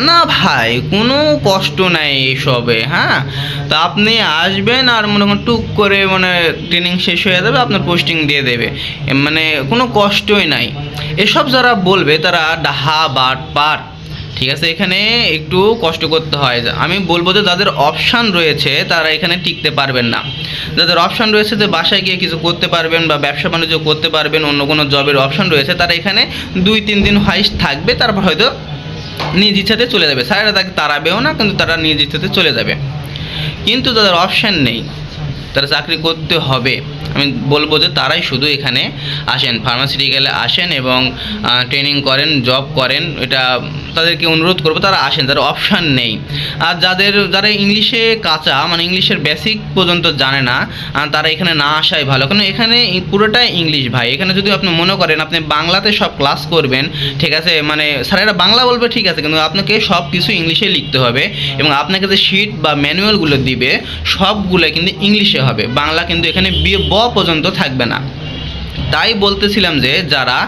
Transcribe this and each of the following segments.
না ভাই, কোনো কষ্ট নাই এইসবে। হ্যাঁ, তো আপনি আসবেন আর মনে করেন টুক করে মানে ট্রেনিং শেষ হয়ে যাবে, আপনার পোস্টিং দিয়ে দেবে, মানে কোনো কষ্টই নাই। এসব যারা বলবে তারা ডাহা বাট পাট। ঠিক আছে, এখানে একটু কষ্ট করতে হয়। আমি বলবো যে যাদের অপশান রয়েছে তারা এখানে টিকতে পারবেন না। যাদের অপশান রয়েছে যে বাসায় গিয়ে কিছু করতে পারবেন বা ব্যবসা বাণিজ্য করতে পারবেন, অন্য কোনো জবের অপশান রয়েছে, তারা এখানে 2-3 দিন হাইস্ট থাকবে, তারপর হয়তো নিজ ইচ্ছাতে চলে যাবে। স্যারেরা তাকে তাড়াবেও না, কিন্তু তারা নিজ ইচ্ছাতে চলে যাবে। কিন্তু যাদের অপশান নেই, তারা চাকরি করতে হবে, আমি বলবো যে তারাই শুধু এখানে আসেন, ফার্মাসিউটিক্যালে আসেন এবং ট্রেনিং করেন, জব করেন। এটা তাদেরকে অনুরোধ করবো তারা আসেন, যারা অপশান নেই। আর যারা ইংলিশে কাঁচা, মানে ইংলিশের বেসিক পর্যন্ত জানে না, তারা এখানে না আসাই ভালো। কারণ এখানে পুরোটাই ইংলিশ ভাই। এখানে যদি আপনি মনে করেন আপনি বাংলাতে সব ক্লাস করবেন, ঠিক আছে, মানে স্যারেরা বাংলা বলবে ঠিক আছে, কিন্তু আপনাকে সব কিছু ইংলিশে লিখতে হবে এবং আপনাকে যে শিট বা ম্যানুয়ালগুলো দিবে সবগুলো কিন্তু ইংলিশে হবে, বাংলা কিন্তু এখানে ব পর্যন্ত থাকবে না। তাই বলতেছিলাম যে যারা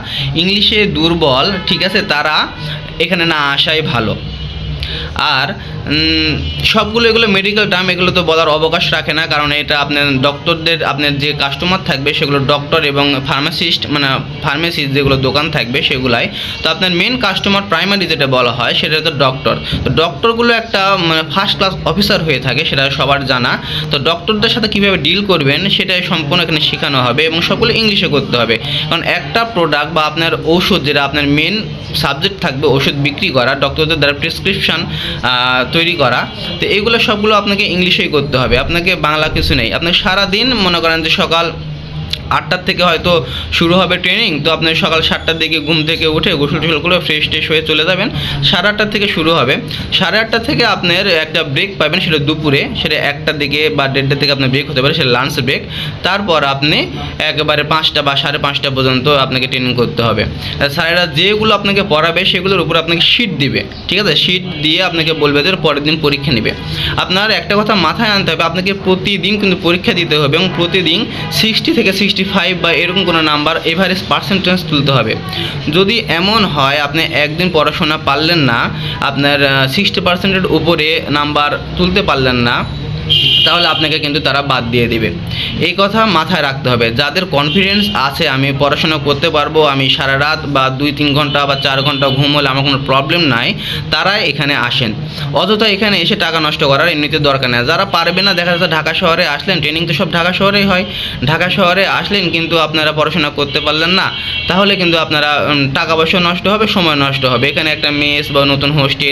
ইংলিশে দুর্বল, ঠিক আছে, তারা এখানে না আসাই ভালো। আর সবগুলো এগুলো মেডিকেল টার্ম, এগুলো তো বলার অবকাশ রাখে না, কারণ এটা আপনার ডক্টরদের, আপনার যে কাস্টমার থাকবে সেগুলো ডক্টর এবং ফার্মাসিস্ট, মানে ফার্মেসিস্ট যেগুলো দোকান থাকবে সেগুলাই। তো আপনার মেন কাস্টমার প্রাইমারি যেটা বলা হয় সেটা তো ডক্টর। তো ডক্টরগুলো একটা মানে ফার্স্ট ক্লাস অফিসার হয়ে থাকে, সেটা সবার জানা। তো ডক্টরদের সাথে কীভাবে ডিল করবেন সেটাই সম্পূর্ণ এখানে শেখানো হবে এবং সবগুলো ইংলিশে করতে হবে। কারণ একটা প্রোডাক্ট বা আপনার ঔষধ, যেটা আপনার মেন সাবজেক্ট থাকবে ওষুধ বিক্রি করা, ডক্টরদের দ্বারা প্রেসক্রিপশান তৈরি করা, তো এগুলো সবগুলো আপনাকে ইংলিশেই করতে হবে, আপনাকে বাংলা কিছু নেই। আপনাকে সারাদিন মনে করেন যে সকাল 8টার থেকে হয়তো শুরু হবে ট্রেনিং, তো আপনি সকাল 7টার দিকে ঘুম থেকে উঠে গোসল টোসল করে ফ্রেশ ট্রেশ হয়ে চলে যাবেন। 8:30 থেকে শুরু হবে। 8:30 থেকে আপনার একটা ব্রেক পাবেন, সেটা দুপুরে, সেটা 1টার দিকে বা 1:30টার থেকে আপনার ব্রেক হতে পারে, সেটা লাঞ্চ ব্রেক। তারপর আপনি একেবারে 5টা বা 5:30 পর্যন্ত আপনাকে ট্রেনিং করতে হবে। স্যারেরা যেগুলো আপনাকে পড়াবে সেগুলোর উপর আপনাকে শিট দিবে, ঠিক আছে, শিট দিয়ে আপনাকে বলবে যে পরের দিন পরীক্ষা নেবে। আপনার একটা কথা মাথায় আনতে হবে, আপনাকে প্রতিদিন কিন্তু পরীক্ষা দিতে হবে এবং প্রতিদিন 60 থেকে 65 বা এরকম কোনো নাম্বার এভারেজ পার্সেন্টেজ তুলতে হবে। যদি এমন হয় আপনি একদিন পড়াশোনা পারলেন না, আপনার 60% উপরে নাম্বার তুলতে পারলেন না, তাহলে আপনাকে কিন্তু তারা বাদ দিয়ে দিবে। এই কথা মাথায় রাখতে হবে। যাদের কনফিডেন্স আছে আমি পড়াশোনা করতে পারবো, আমি সারা রাত বা 2-3 ঘন্টা বা 4 ঘন্টা ঘুম হলে আমার কোনো প্রবলেম নাই, তারা এখানে আসেন। অযথা এখানে এসে টাকা নষ্ট করার এমনিতে দরকার নেই। যারা পারবে না, দেখা যাচ্ছে ঢাকা শহরে আসলেন, ট্রেনিং তো সব ঢাকা শহরেই হয়, ঢাকা শহরে আসলেন কিন্তু আপনারা পড়াশোনা করতে পারলেন না, তাহলে কিন্তু আপনারা টাকা পয়সা নষ্ট হবে, সময় নষ্ট হবে। এখানে একটা মেস বা নতুন হোস্টেল